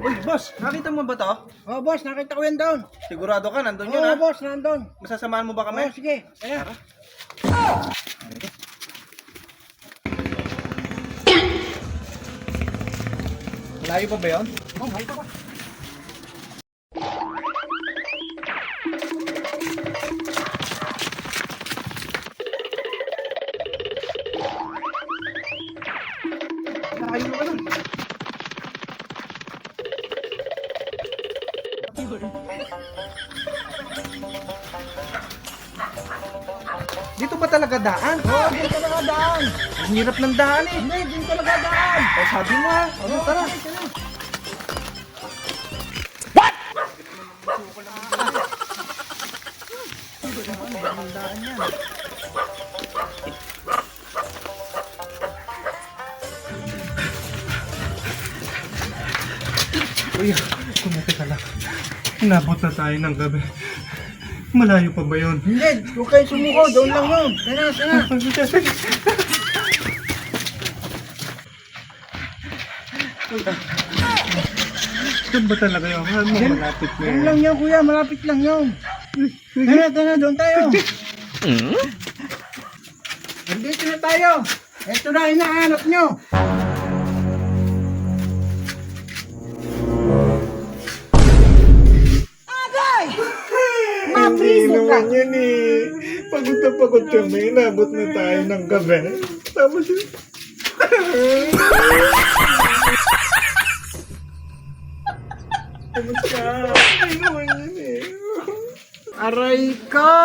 Uy, boss, nakita mo ba to? Oh, boss, nakita ko yan doon. Sigurado ka, nandun yun Oo, ha? boss, nandun. Masasamahan mo ba kami? Oh, sige. Ayan. Layo pa ba yun? Oh, makita ko. Layo ka nun. Dito ba talaga daan? Oh, din talaga daan. Ang hirap ng daan eh. Hindi, din talaga daan. Eh, sabi mo ha. Ano, tara. Sige, sige. Ang daan yan. Uy, kumuti ka lang. Inabot na tayo ng gabi. Malayo pa ba yun? Hindi, huwag kayo sumuko. Doon lang yun. Tara, tara. Saan ba talaga yun? Malapit na Doon yun. lang yun, kuya. Malapit lang yun. Tara, tara. Doon tayo. Nandito na tayo. Ito na hinahanap nyo. Hindi naman yun eh. Pagod na pagod kami. Inabot na tayo ng gabi. Tapos yun. Ano siya? Hindi naman yun eh. Aray ka!